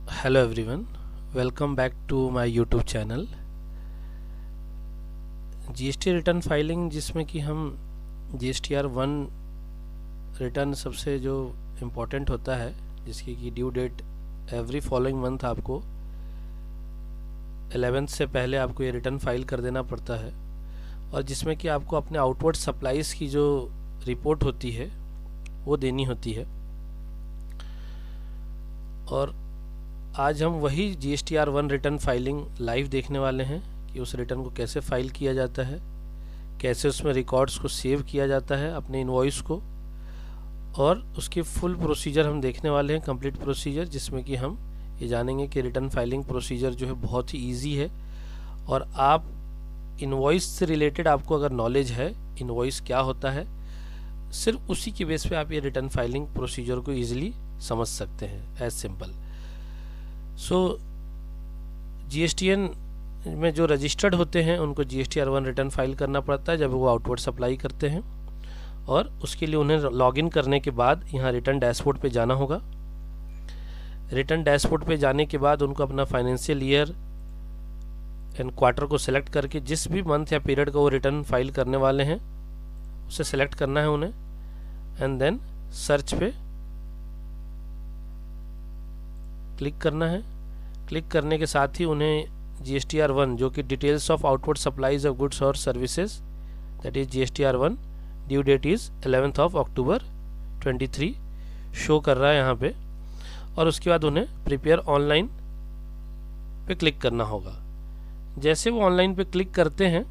Hello everyone, welcome back to my YouTube channel। GST return filing, जिसमें कि हम GSTR1 return सबसे जो इम्पोर्टेंट होता है, जिसकी कि due date every following month आपको 11th से पहले आपको ये रिटर्न फाइल कर देना पड़ता है, और जिसमें कि आपको अपने आउटवर्ड सप्लाईज़ की जो रिपोर्ट होती है वो देनी होती है। और आज हम वही GSTR1 रिटर्न फाइलिंग लाइव देखने वाले हैं कि उस रिटर्न को कैसे फाइल किया जाता है, कैसे उसमें रिकॉर्ड्स को सेव किया जाता है अपने इनवॉइस को, और उसकी फुल प्रोसीजर हम देखने वाले हैं, कंप्लीट प्रोसीजर, जिसमें कि हम ये जानेंगे कि रिटर्न फाइलिंग प्रोसीजर जो है बहुत ही ईजी है। और आप इनवॉइस से रिलेटेड आपको अगर नॉलेज है, इनवॉइस क्या होता है, सिर्फ उसी की बेस पे आप ये रिटर्न फाइलिंग प्रोसीजर को ईजिली समझ सकते हैं, एज सिंपल। सो जीएसटीएन में जो रजिस्टर्ड होते हैं उनको GSTR1 रिटर्न फाइल करना पड़ता है जब वो आउटवर्ड सप्लाई करते हैं, और उसके लिए उन्हें लॉगिन करने के बाद यहाँ रिटर्न डैशबोर्ड पे जाना होगा। रिटर्न डैशबोर्ड पे जाने के बाद उनको अपना फाइनेंशियल ईयर एंड क्वार्टर को सिलेक्ट करके जिस भी मंथ या पीरियड का वो रिटर्न फाइल करने वाले हैं उसे सेलेक्ट करना है उन्हें, एंड देन सर्च पे क्लिक करना है। क्लिक करने के साथ ही उन्हें GSTR1 जो कि details of outward supplies of goods और services, that is GSTR1 due date is 11th October 23 show कर रहा है यहाँ पे। और उसके बाद उन्हें प्रिपेयर ऑनलाइन पे क्लिक करना होगा। जैसे वो ऑनलाइन पे क्लिक करते हैं,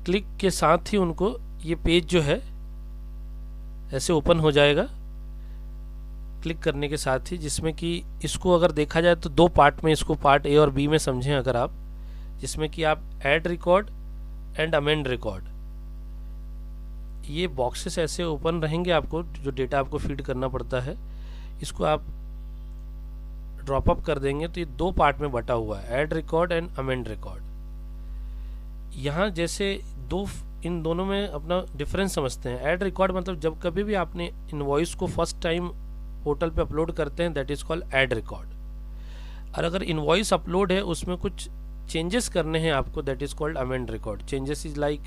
क्लिक के साथ ही उनको ये पेज जो है ऐसे ओपन हो जाएगा क्लिक करने के साथ ही, जिसमें कि इसको अगर देखा जाए तो दो पार्ट में, इसको पार्ट ए और बी में समझें अगर आप, जिसमें कि आप add record and amend record, ये बॉक्सेस ऐसे ओपन रहेंगे आपको, जो डेटा आपको फीड करना पड़ता है इसको आप ड्रॉप अप कर देंगे तो ये दो पार्ट में बटा हुआ है, add record and amend record. यहाँ जैसे इन दोनों में अपना डिफरेंस समझते हैं। ऐड रिकॉर्ड मतलब जब कभी भी आपने इनवॉइस को फर्स्ट टाइम पोर्टल पे अपलोड करते हैं, that is called add record. और अगर इनवॉइस अपलोड है उसमें कुछ चेंजेस करने हैं आपको, that is called amend record. Changes is like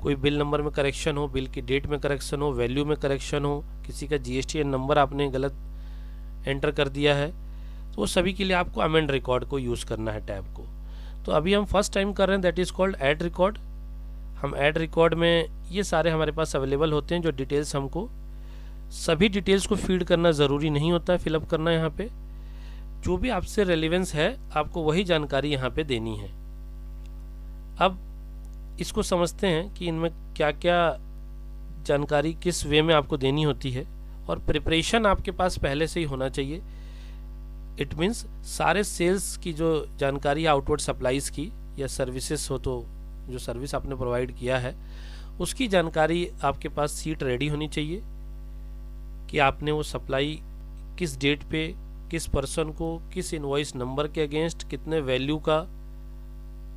कोई बिल नंबर में करेक्शन हो, बिल की डेट में करेक्शन हो, वैल्यू में करेक्शन हो, किसी का GSTN नंबर आपने गलत एंटर कर दिया है, तो वो सभी के लिए आपको अमेंड रिकॉर्ड को यूज़ करना है, टैब को। तो अभी हम फर्स्ट टाइम कर रहे हैं, that is called add record. हम ऐड रिकॉर्ड में ये सारे हमारे पास अवेलेबल होते हैं, जो डिटेल्स हमको, सभी डिटेल्स को फीड करना ज़रूरी नहीं होता है, फिलअप करना यहाँ पे, जो भी आपसे रेलेवेंस है आपको वही जानकारी यहाँ पे देनी है। अब इसको समझते हैं कि इनमें क्या क्या जानकारी किस वे में आपको देनी होती है, और प्रिपरेशन आपके पास पहले से ही होना चाहिए। इट मीन्स सारे सेल्स की जो जानकारी आउटवर्ड सप्लाईज की या सर्विसेज हो, तो जो सर्विस आपने प्रोवाइड किया है उसकी जानकारी आपके पास सीट रेडी होनी चाहिए कि आपने वो सप्लाई किस डेट पे, किस पर्सन को, किस इनवॉइस नंबर के अगेंस्ट, कितने वैल्यू का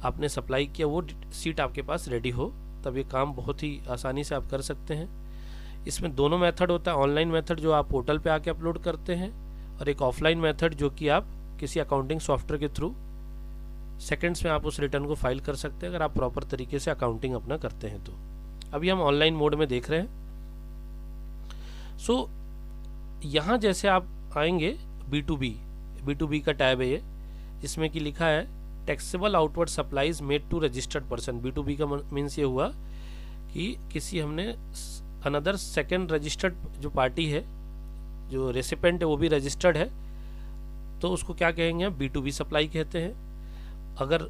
आपने सप्लाई किया, वो सीट आपके पास रेडी हो, तब ये काम बहुत ही आसानी से आप कर सकते हैं। इसमें दोनों मेथड होता है, ऑनलाइन मेथड जो आप पोर्टल पे आके अपलोड करते हैं, और एक ऑफलाइन मेथड जो कि आप किसी अकाउंटिंग सॉफ्टवेयर के थ्रू सेकेंड्स में आप उस रिटर्न को फाइल कर सकते हैं, अगर आप प्रॉपर तरीके से अकाउंटिंग अपना करते हैं तो। अभी हम ऑनलाइन मोड में देख रहे हैं। सो यहाँ जैसे आप आएंगे B2B का टैब है ये, जिसमें कि लिखा है taxable outward supplies made to registered person. B2B का मीन्स ये हुआ कि किसी हमने अनदर सेकेंड रजिस्टर्ड जो पार्टी है, जो रेसिपेंट है वो भी रजिस्टर्ड है, तो उसको क्या कहेंगे, B2B सप्लाई कहते हैं। अगर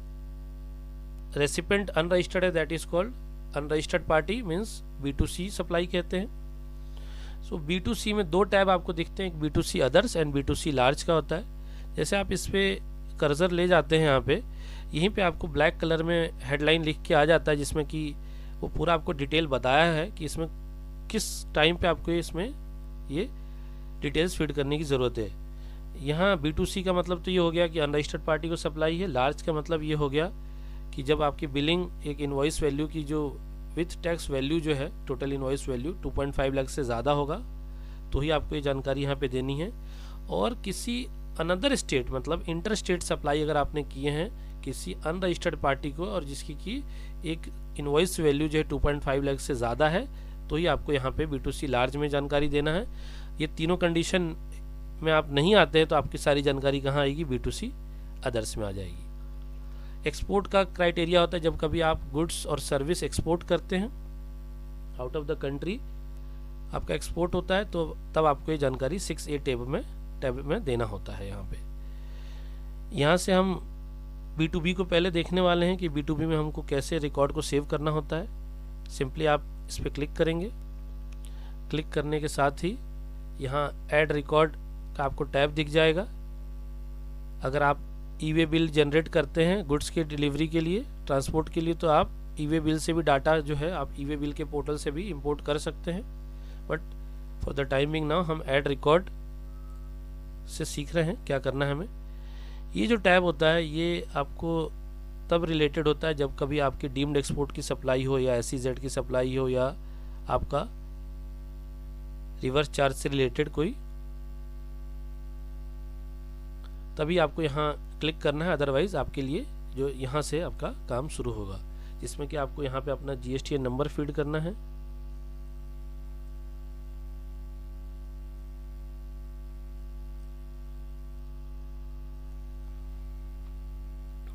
रेसिपेंट अनरजिस्टर्ड है, that is called unregistered party, means B2C supply कहते हैं। सो B2C में दो टैब आपको दिखते हैं, एक B2C others and B2C large का होता है। जैसे आप इस पे कर्सर ले जाते हैं, यहाँ पे यहीं पे आपको ब्लैक कलर में हेडलाइन लिख के आ जाता है, जिसमें कि वो पूरा आपको डिटेल बताया है कि इसमें किस टाइम पे आपको इसमें ये डिटेल्स फीड करने की ज़रूरत है। यहाँ B2C का मतलब तो ये हो गया कि अनरजिस्टर्ड पार्टी को सप्लाई है। लार्ज का मतलब ये हो गया कि जब आपकी बिलिंग एक इनवॉइस वैल्यू की जो विथ टैक्स वैल्यू जो है, टोटल इनवॉइस वैल्यू 2.5 लाख से ज़्यादा होगा तो ही आपको ये जानकारी यहाँ पे देनी है। और किसी अनदर स्टेट मतलब इंटर स्टेट सप्लाई अगर आपने किए हैं किसी अनरजिस्टर्ड पार्टी को और जिसकी की एक इनवॉइस वैल्यू जो है 2.5 लाख से ज़्यादा है तो ही आपको यहाँ पे B2C लार्ज में जानकारी देना है। ये तीनों कंडीशन में आप नहीं आते हैं तो आपकी सारी जानकारी कहाँ आएगी, B2C अदर्स में आ जाएगी। एक्सपोर्ट का क्राइटेरिया होता है जब कभी आप गुड्स और सर्विस एक्सपोर्ट करते हैं आउट ऑफ द कंट्री आपका एक्सपोर्ट होता है तो तब आपको ये जानकारी 6A टैब में देना होता है। यहाँ से हम B2B को पहले देखने वाले हैं कि B2B में हमको कैसे रिकॉर्ड को सेव करना होता है। सिंपली आप इस पर क्लिक करेंगे, क्लिक करने के साथ ही यहाँ ऐड रिकॉर्ड का आपको टैब दिख जाएगा। अगर आप ई-वे बिल जनरेट करते हैं गुड्स के डिलीवरी के लिए, ट्रांसपोर्ट के लिए, तो आप ई-वे बिल से भी डाटा जो है आप ई-वे बिल के पोर्टल से भी इंपोर्ट कर सकते हैं। But for the timing now हम ऐड रिकॉर्ड से सीख रहे हैं क्या करना है हमें। ये जो टैब होता है ये आपको तब रिलेटेड होता है जब कभी आपकी डीम्ड एक्सपोर्ट की सप्लाई हो या SEZ की सप्लाई हो या आपका रिवर्स चार्ज से रिलेटेड कोई, तभी आपको यहाँ क्लिक करना है। अदरवाइज आपके लिए जो यहाँ से आपका काम शुरू होगा जिसमें कि आपको यहाँ पे अपना GSTN नंबर फीड करना है।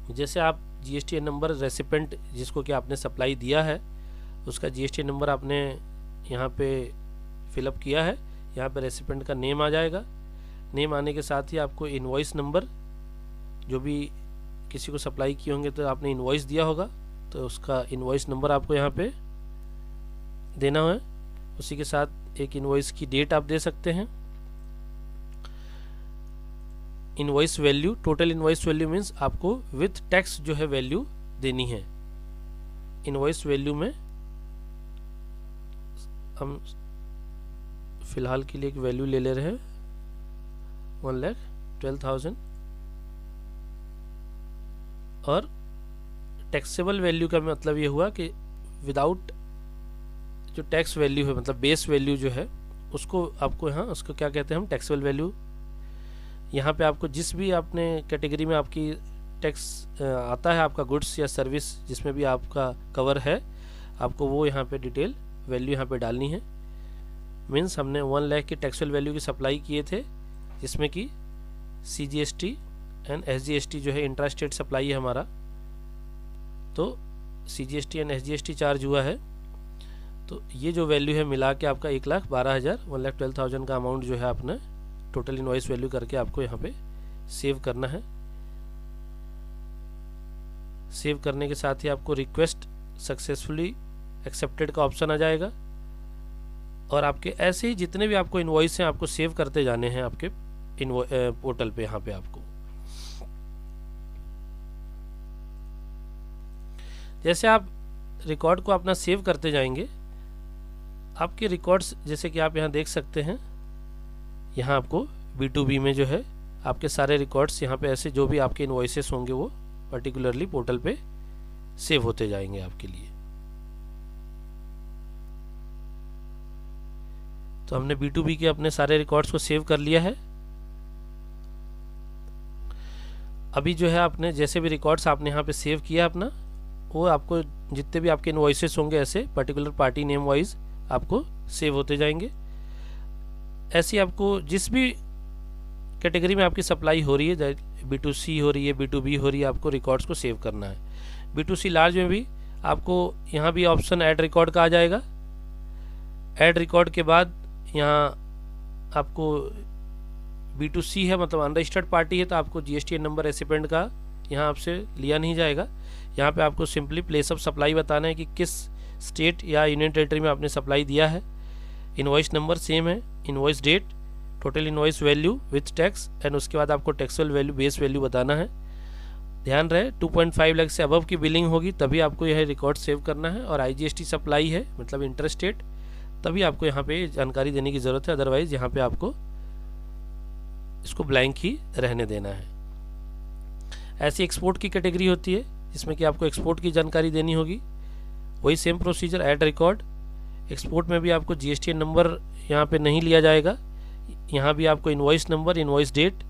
जैसे आप GSTN नंबर रेसिपेंट जिसको कि आपने सप्लाई दिया है उसका GSTN नंबर आपने यहाँ पे फिलअप किया है, यहाँ पे रेसिपेंट का नेम आ जाएगा। नेम आने के साथ ही आपको इनवॉइस नंबर, जो भी किसी को सप्लाई किए होंगे तो आपने इनवॉइस दिया होगा तो उसका इनवॉइस नंबर आपको यहाँ पे देना है। उसी के साथ एक इनवॉइस की डेट आप दे सकते हैं। Invoice value, total invoice value means आपको विथ टैक्स जो है वैल्यू देनी है। इनवॉइस वैल्यू में हम फिलहाल के लिए एक वैल्यू ले रहे हैं 1,12,000 और टैक्सेबल वैल्यू का मतलब ये हुआ कि विदाउट जो टैक्स वैल्यू है मतलब बेस वैल्यू जो है उसको आपको यहाँ उसको क्या कहते हैं हम टैक्सेबल वैल्यू। यहाँ पे आपको जिस भी आपने कैटेगरी में आपकी टैक्स आता है आपका गुड्स या सर्विस जिसमें भी आपका कवर है आपको वो यहाँ पे डिटेल वैल्यू यहाँ पे डालनी है। मीन्स हमने 1 लाख की टैक्सेबल वैल्यू की सप्लाई किए थे जिसमें कि CGST एंड SGST जो है इंट्रा स्टेट सप्लाई है हमारा, तो CGST एंड SGST चार्ज हुआ है। तो ये जो वैल्यू है मिला के आपका 1,12,000 1,12,000 का अमाउंट जो है आपने टोटल इनवॉइस वैल्यू करके आपको यहाँ पे सेव करना है। सेव करने के साथ ही आपको रिक्वेस्ट सक्सेसफुली एक्सेप्टेड का ऑप्शन आ जाएगा और आपके ऐसे ही जितने भी आपको इनवॉइस हैं आपको सेव करते जाने हैं आपके पोर्टल पे। यहाँ पे आपको जैसे आप रिकॉर्ड को अपना सेव करते जाएंगे आपके रिकॉर्ड्स जैसे कि आप यहाँ देख सकते हैं, यहाँ आपको B2B में जो है आपके सारे रिकॉर्ड्स यहाँ पे ऐसे जो भी आपके इनवॉइसेस होंगे वो पर्टिकुलरली पोर्टल पे सेव होते जाएंगे आपके लिए। तो हमने B2B के अपने सारे रिकॉर्ड्स को सेव कर लिया है। अभी जो है आपने जैसे भी रिकॉर्ड्स आपने यहाँ पे सेव किया अपना वो आपको जितने भी आपके इनवॉइसेस होंगे ऐसे पर्टिकुलर पार्टी नेम वाइज आपको सेव होते जाएंगे। ऐसी आपको जिस भी कैटेगरी में आपकी सप्लाई हो रही है B2C हो रही है B2B हो रही है आपको रिकॉर्ड्स को सेव करना है। B2C लार्ज में भी आपको यहाँ भी ऑप्शन ऐड रिकॉर्ड का आ जाएगा। ऐड रिकॉर्ड के बाद यहाँ आपको B2C है मतलब अनरजिस्टर्ड पार्टी है तो आपको GSTN नंबर रेसिपेंट का यहाँ आपसे लिया नहीं जाएगा। यहाँ पे आपको सिंपली प्लेस ऑफ सप्लाई बताना है कि किस स्टेट या यूनियन टेरिटरी में आपने सप्लाई दिया है। इनवॉइस नंबर सेम है, invoice date, total invoice value with tax and उसके बाद आपको टैक्सेबल वैल्यू बेस वैल्यू बताना है। ध्यान रहे 2.5 लाख से अबव की बिलिंग होगी तभी आपको यह रिकॉर्ड सेव करना है और IGST सप्लाई है मतलब इंटर स्टेट तभी आपको यहाँ पे जानकारी देने की ज़रूरत है। अदरवाइज यहाँ पे आपको इसको ब्लैंक ही रहने देना है। ऐसी एक्सपोर्ट की कैटेगरी होती है जिसमें कि आपको एक्सपोर्ट की जानकारी देनी होगी। वही same procedure add record. Export में भी आपको GSTN नंबर यहाँ पे नहीं लिया जाएगा, यहाँ भी आपको invoice number, invoice date,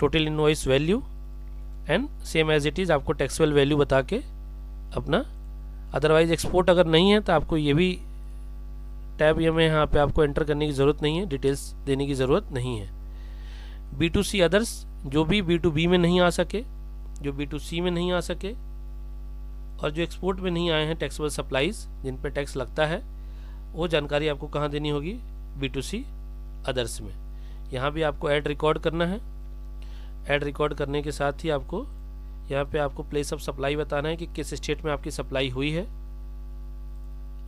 total invoice value and same as it is आपको टैक्सेबल वैल्यू बता के अपना, अदरवाइज एक्सपोर्ट अगर नहीं है तो आपको ये भी टैब ये में यहाँ पे आपको एंटर करने की ज़रूरत नहीं है, डिटेल्स देने की ज़रूरत नहीं है। B2C अदर्स, जो भी B2B में नहीं आ सके, जो B2C में नहीं आ सके और जो एक्सपोर्ट में नहीं आए हैं टैक्सेबल सप्लाईज जिन पे टैक्स लगता है, वो जानकारी आपको कहाँ देनी होगी, B2C अदर्स में। यहाँ भी आपको ऐड रिकॉर्ड करना है। ऐड रिकॉर्ड करने के साथ ही आपको यहाँ पे आपको प्लेस ऑफ सप्लाई बताना है कि किस स्टेट में आपकी सप्लाई हुई है,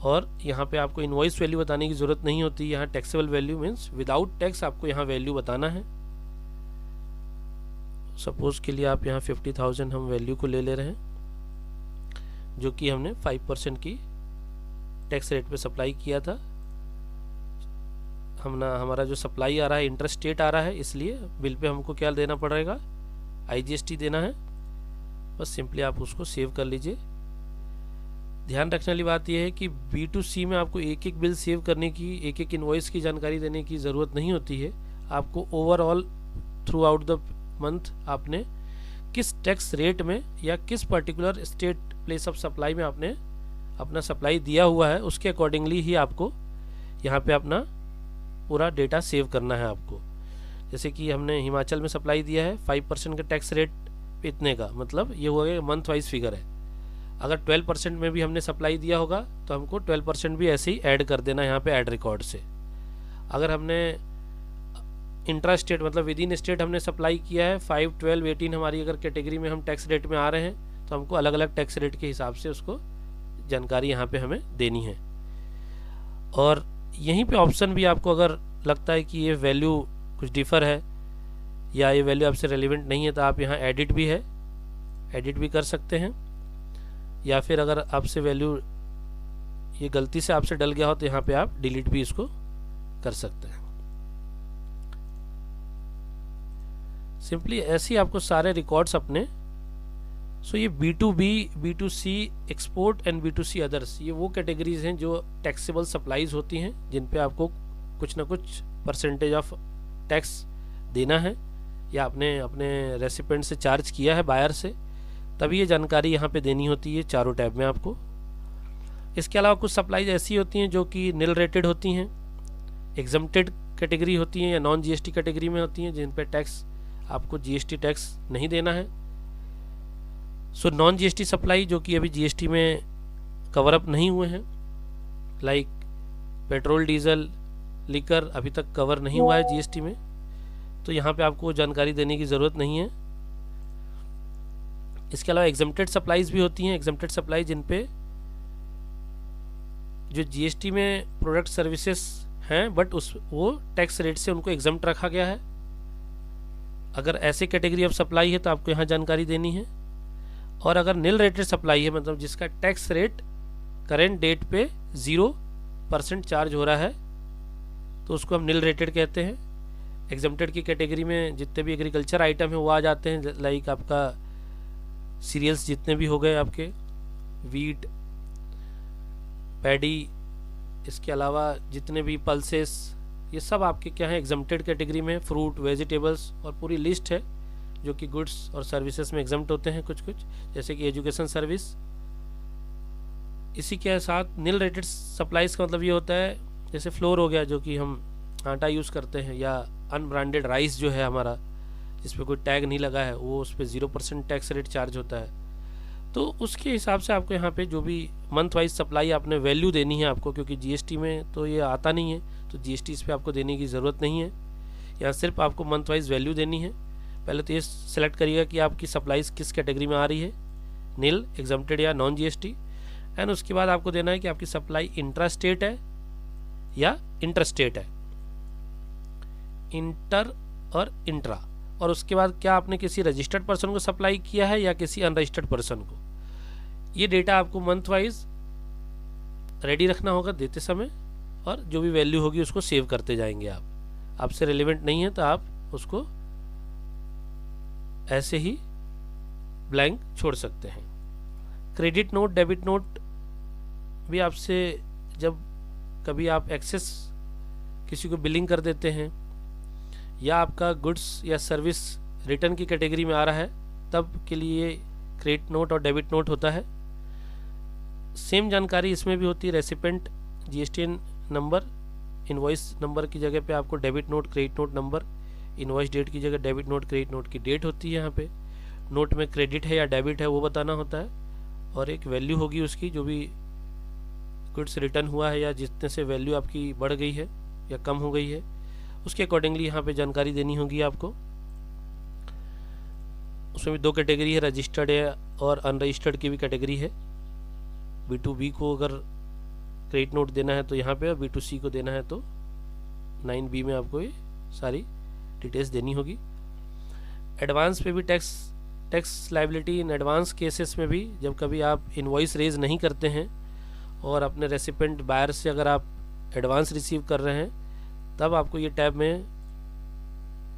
और यहाँ पे आपको इनवॉइस वैल्यू बताने की ज़रूरत नहीं होती। यहाँ taxable value means without tax आपको यहाँ वैल्यू बताना है। सपोज के लिए आप यहाँ 50,000 हम वैल्यू को ले रहे हैं, जो कि हमने 5% की टैक्स रेट पे सप्लाई किया था। हमारा जो सप्लाई आ रहा है इंटर स्टेट आ रहा है, इसलिए बिल पे हमको क्या देना पड़ेगा, IGST देना है। बस सिंपली आप उसको सेव कर लीजिए। ध्यान रखने वाली बात यह है कि B2C में आपको एक एक बिल सेव करने की, एक एक इनवॉइस की जानकारी देने की ज़रूरत नहीं होती है। आपको overall through out the month आपने किस टैक्स रेट में या किस particular state place of supply में आपने अपना सप्लाई दिया हुआ है, उसके अकॉर्डिंगली ही आपको यहाँ पे अपना पूरा डेटा सेव करना है आपको। जैसे कि हमने हिमाचल में सप्लाई दिया है 5% का टैक्स रेट पे इतने का, मतलब ये हुआ कि मंथ वाइज फिगर है। अगर 12% में भी हमने सप्लाई दिया होगा तो हमको 12% भी ऐसे ही ऐड कर देना यहाँ पे ऐड रिकॉर्ड से। अगर हमने इंट्रा स्टेट मतलब विद इन स्टेट हमने सप्लाई किया है 5, 12, 18 हमारी अगर कैटेगरी में हम टैक्स रेट में आ रहे हैं तो हमको अलग अलग टैक्स रेट के हिसाब से उसको जानकारी यहाँ पे हमें देनी है। और यहीं पे ऑप्शन भी आपको अगर लगता है कि ये वैल्यू कुछ डिफ़र है या ये वैल्यू आपसे रेलिवेंट नहीं है तो आप यहाँ एडिट भी है, एडिट भी कर सकते हैं। या फिर अगर आपसे वैल्यू ये गलती से आपसे डल गया हो तो यहाँ पे आप डिलीट भी इसको कर सकते हैं। सिंपली ऐसे ही आपको सारे रिकॉर्ड्स अपने, सो ये B2B, B2C export and B2C others, ये वो कैटेगरीज हैं जो टैक्सेबल सप्लाईज होती हैं जिन पे आपको कुछ ना कुछ परसेंटेज ऑफ टैक्स देना है या आपने अपने रेसिपेंट से चार्ज किया है बायर से, तभी ये जानकारी यहाँ पे देनी होती है चारों टैब में आपको। इसके अलावा कुछ सप्लाईज ऐसी होती हैं जो कि निल रेटेड होती हैं, एग्जम्प्टेड कैटेगरी होती हैं या नॉन GST कैटेगरी में होती हैं जिन पे टैक्स आपको GST टैक्स नहीं देना है। सो नॉन GST सप्लाई जो कि अभी GST में कवर अप नहीं हुए हैं, लाइक पेट्रोल, डीजल, लिकर अभी तक कवर नहीं हुआ है GST में, तो यहाँ पे आपको जानकारी देने की ज़रूरत नहीं है। इसके अलावा एग्जम्प्टेड सप्लाईज भी होती हैं, एग्जम्प्टेड सप्लाई जिन पे जो GST में प्रोडक्ट सर्विसेज हैं बट वो टैक्स रेट से उनको एग्जम्प्ट रखा गया है। अगर ऐसे कैटेगरी ऑफ सप्लाई है तो आपको यहाँ जानकारी देनी है। और अगर निल रेटेड सप्लाई है मतलब जिसका टैक्स रेट करेंट डेट पे 0% चार्ज हो रहा है तो उसको हम निल रेटेड कहते हैं। एग्जम्प्टेड की कैटेगरी में जितने भी एग्रीकल्चर आइटम है वो आ जाते हैं, लाइक आपका सीरियल्स जितने भी हो गए आपके, वीट, पैडी, इसके अलावा जितने भी पल्सेस, ये सब आपके क्या है एग्जम्प्टेड कैटेगरी में। फ्रूट, वेजिटेबल्स और पूरी लिस्ट है जो कि गुड्स और सर्विसेज में एग्जम्प्ट होते हैं कुछ कुछ, जैसे कि एजुकेशन सर्विस। इसी के साथ निल रेटेड सप्लाईज का मतलब ये होता है जैसे फ्लोर हो गया जो कि हम आटा यूज़ करते हैं, या अनब्रांडेड राइस जो है हमारा जिस पे कोई टैग नहीं लगा है वो उस पर 0% टैक्स रेट चार्ज होता है। तो उसके हिसाब से आपको यहाँ पे जो भी मंथ वाइज सप्लाई आपने वैल्यू देनी है आपको, क्योंकि GST में तो ये आता नहीं है तो GST इस पर आपको देने की ज़रूरत नहीं है। यहाँ सिर्फ आपको मंथ वाइज वैल्यू देनी है। पहले तो ये सिलेक्ट करिएगा कि आपकी सप्लाईज किस कैटेगरी में आ रही है, निल, एग्जम्प्टेड या नॉन GST, एंड उसके बाद आपको देना है कि आपकी सप्लाई इंट्रा स्टेट है या इंटर स्टेट है, इंटर और इंट्रा। और उसके बाद क्या आपने किसी रजिस्टर्ड पर्सन को सप्लाई किया है या किसी अनरजिस्टर्ड पर्सन को। ये डेटा आपको मंथ वाइज रेडी रखना होगा देते समय, और जो भी वैल्यू होगी उसको सेव करते जाएंगे आप। आपसे रिलेवेंट नहीं है तो आप उसको ऐसे ही ब्लैंक छोड़ सकते हैं। क्रेडिट नोट, डेबिट नोट भी आपसे जब कभी आप एक्सेस किसी को बिलिंग कर देते हैं या आपका गुड्स या सर्विस रिटर्न की कैटेगरी में आ रहा है तब के लिए क्रेडिट नोट और डेबिट नोट होता है। सेम जानकारी इसमें भी होती है। Recipient GSTN number, invoice number की जगह पे आपको debit note credit note number, invoice date की जगह डेबिट नोट क्रेडिट नोट की डेट होती है। यहाँ पे नोट में क्रेडिट है या डेबिट है वो बताना होता है, और एक वैल्यू होगी उसकी, जो भी गुड्स रिटर्न हुआ है या जितने से वैल्यू आपकी बढ़ गई है या कम हो गई है उसके अकॉर्डिंगली यहाँ पे जानकारी देनी होगी आपको। उसमें भी दो कैटेगरी है, रजिस्टर्ड है और अनरजिस्टर्ड की भी कैटेगरी है। B2B को अगर क्रेडिट नोट देना है तो यहाँ पे, और B2C को देना है तो 9B में आपको ये सारी डिटेल्स देनी होगी। एडवांस पे भी tax liability in advance cases में भी, जब कभी आप इनवॉइस रेज नहीं करते हैं और अपने रेसिपेंट बायर से अगर आप एडवांस रिसीव कर रहे हैं तब आपको ये टैब में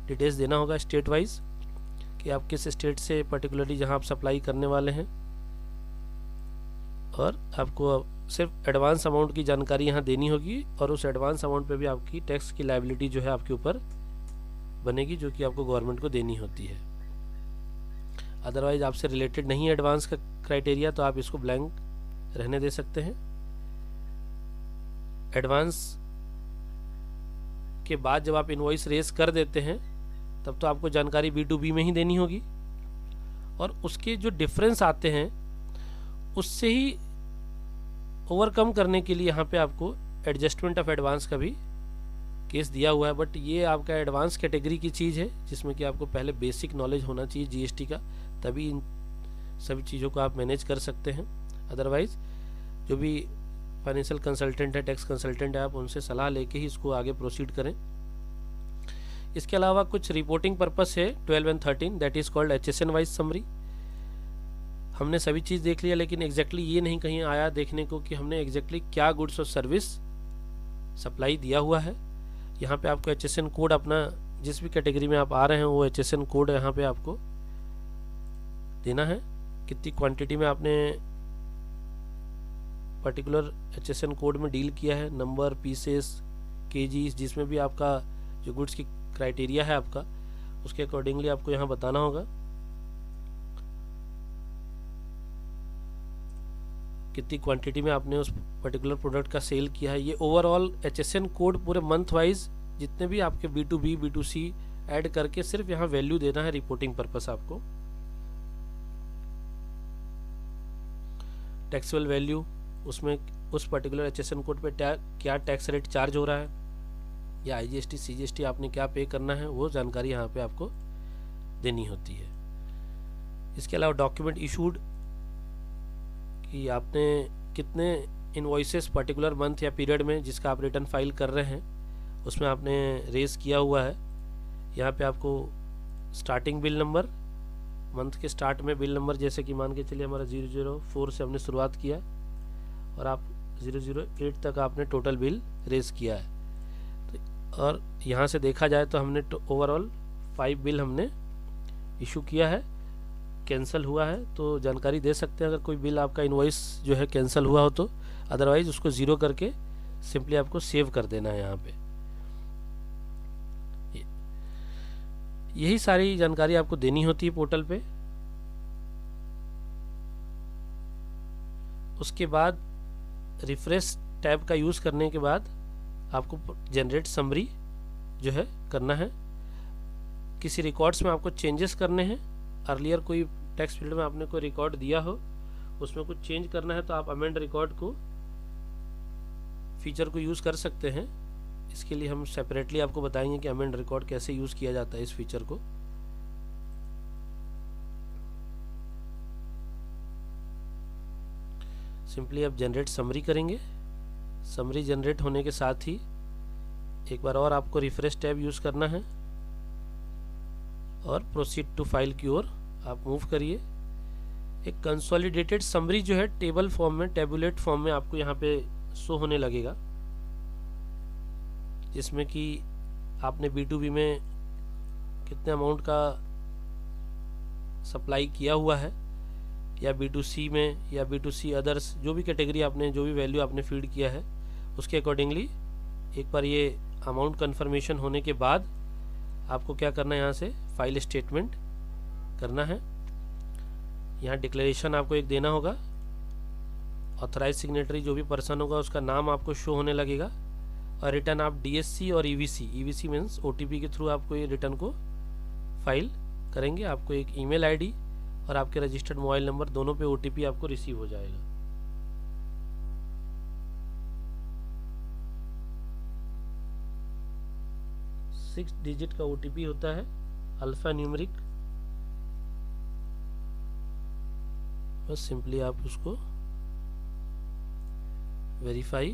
डिटेल्स देना होगा स्टेट वाइज, कि आप किस स्टेट से पर्टिकुलरली जहां आप सप्लाई करने वाले हैं, और आपको सिर्फ एडवांस अमाउंट की जानकारी यहाँ देनी होगी, और उस एडवांस अमाउंट पे भी आपकी टैक्स की लायबिलिटी जो है आपके ऊपर बनेगी, जो कि आपको गवर्नमेंट को देनी होती है। अदरवाइज आपसे रिलेटेड नहीं है एडवांस का क्राइटेरिया तो आप इसको ब्लैंक रहने दे सकते हैं। एडवांस के बाद जब आप इनवॉइस रेज कर देते हैं तब तो आपको जानकारी B2B में ही देनी होगी, और उसके जो डिफरेंस आते हैं उससे ही ओवरकम करने के लिए यहाँ पे आपको एडजस्टमेंट ऑफ एडवांस का भी केस दिया हुआ है। बट ये आपका एडवांस कैटेगरी की चीज़ है जिसमें कि आपको पहले बेसिक नॉलेज होना चाहिए जीएसटी का, तभी इन सभी चीज़ों को आप मैनेज कर सकते हैं। अदरवाइज जो भी फाइनेंशियल कंसल्टेंट है, टैक्स कंसल्टेंट है, आप उनसे सलाह लेके ही इसको आगे प्रोसीड करें। इसके अलावा कुछ रिपोर्टिंग पर्पस है 12 and 13, that is called HSN wise summary. हमने सभी चीज़ देख लिया, लेकिन एग्जैक्टली ये नहीं कहीं आया देखने को कि हमने एग्जैक्टली क्या गुड्स और सर्विस सप्लाई दिया हुआ है। यहाँ पे आपको HSN कोड अपना, जिस भी कैटेगरी में आप आ रहे हैं वो HSN कोड यहाँ पे आपको देना है। कितनी क्वांटिटी में आपने पर्टिकुलर HSN कोड में डील किया है, नंबर, पीसेस, केजीज, जिसमें भी आपका जो गुड्स की क्राइटेरिया है आपका, उसके अकॉर्डिंगली आपको यहाँ बताना होगा कितनी क्वांटिटी में आपने उस पर्टिकुलर प्रोडक्ट का सेल किया है। ये ओवरऑल HSN कोड पूरे मंथ वाइज जितने भी आपके B2B B2C ऐड करके सिर्फ यहाँ वैल्यू देना है रिपोर्टिंग पर्पस आपको। टैक्सेबल वैल्यू, उसमें उस पर्टिकुलर HSN कोड पे क्या टैक्स रेट चार्ज हो रहा है, या IGST CGST आपने क्या पे करना है, वो जानकारी यहाँ पे आपको देनी होती है। इसके अलावा डॉक्यूमेंट इशूड, कि आपने कितने इनवॉइसेस पर्टिकुलर मंथ या पीरियड में जिसका आप रिटर्न फाइल कर रहे हैं उसमें आपने रेज किया हुआ है। यहाँ पे आपको स्टार्टिंग बिल नंबर, मंथ के स्टार्ट में बिल नंबर, जैसे कि मान के चलिए हमारा 004 से हमने शुरुआत किया और आप 008 तक आपने टोटल बिल रेज किया है। तो और यहाँ से देखा जाए तो हमने ओवरऑल 5 बिल हमने इशू किया है, कैंसिल हुआ है, तो जानकारी दे सकते हैं अगर कोई बिल आपका इनवॉइस जो है कैंसिल हुआ हो तो। अदरवाइज उसको ज़ीरो करके सिंपली आपको सेव कर देना है यहाँ पे। यही सारी जानकारी आपको देनी होती है पोर्टल पे। उसके बाद रिफ्रेश टैब का यूज़ करने के बाद आपको जनरेट समरी जो है करना है। किसी रिकॉर्ड्स में आपको चेंजेस करने हैं, अर्लियर कोई टेक्स्ट फील्ड में आपने कोई रिकॉर्ड दिया हो उसमें कुछ चेंज करना है तो आप अमेंड रिकॉर्ड को फीचर को यूज़ कर सकते हैं। इसके लिए हम सेपरेटली आपको बताएंगे कि अमेंड रिकॉर्ड कैसे यूज़ किया जाता है इस फीचर को। सिंपली आप जनरेट समरी करेंगे। समरी जनरेट होने के साथ ही एक बार और आपको रिफ्रेश टैब यूज़ करना है और प्रोसीड टू फाइल की ओर आप मूव करिए। एक कंसोलिडेटेड समरी जो है टेबल फॉर्म में, टेबुलेट फॉर्म में आपको यहाँ पे शो होने लगेगा, जिसमें कि आपने B2B में कितने अमाउंट का सप्लाई किया हुआ है, या B2C में या B2C अदर्स, जो भी कैटेगरी आपने, जो भी वैल्यू आपने फीड किया है उसके अकॉर्डिंगली एक बार ये अमाउंट कन्फर्मेशन होने के बाद आपको क्या करना है, यहाँ से फाइल स्टेटमेंट करना है। यहाँ डिक्लेरेशन आपको एक देना होगा, ऑथराइज सिग्नेटरी जो भी पर्सन होगा उसका नाम आपको शो होने लगेगा, और रिटर्न आप डीएससी और ईवीसी, ईवीसी मीन्स ओटीपी के थ्रू आपको ये रिटर्न को फाइल करेंगे। आपको एक ईमेल आईडी और आपके रजिस्टर्ड मोबाइल नंबर दोनों पे ओटीपी आपको रिसीव हो जाएगा। सिक्स डिजिट का ओटीपी होता है, अल्फा न्यूमेरिक। बस सिंपली आप उसको वेरीफाई,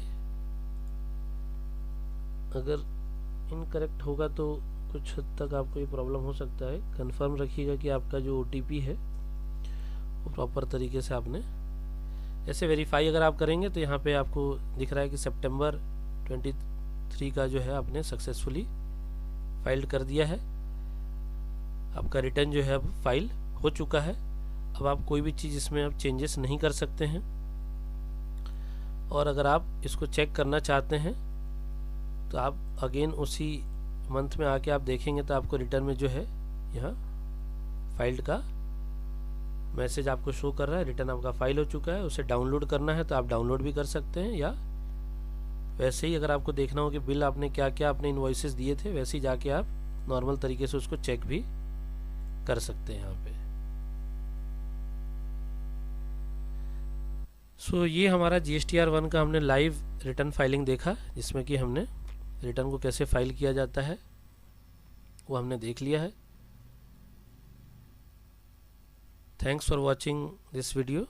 अगर इनकरेक्ट होगा तो कुछ हद तक आपको ये प्रॉब्लम हो सकता है। कंफर्म रखिएगा कि आपका जो ओटीपी है वो प्रॉपर तरीके से आपने ऐसे वेरीफाई अगर आप करेंगे तो यहाँ पे आपको दिख रहा है कि सितंबर 23 का जो है आपने सक्सेसफुली फाइल कर दिया है। आपका रिटर्न जो है अब फाइल हो चुका है। अब आप कोई भी चीज़ इसमें अब चेंजेस नहीं कर सकते हैं, और अगर आप इसको चेक करना चाहते हैं तो आप अगेन उसी मंथ में आके आप देखेंगे तो आपको रिटर्न में जो है यहाँ फाइल्ड का मैसेज आपको शो कर रहा है, रिटर्न आपका फाइल हो चुका है। उसे डाउनलोड करना है तो आप डाउनलोड भी कर सकते हैं, या वैसे ही अगर आपको देखना हो कि बिल आपने क्या क्या अपने इनवॉइसेस दिए थे, वैसे ही जाके आप नॉर्मल तरीके से उसको चेक भी कर सकते हैं यहाँ पे। सो ये हमारा GSTR 1 का हमने लाइव रिटर्न फाइलिंग देखा, जिसमें कि हमने रिटर्न को कैसे फाइल किया जाता है वो हमने देख लिया है। Thanks for watching this video.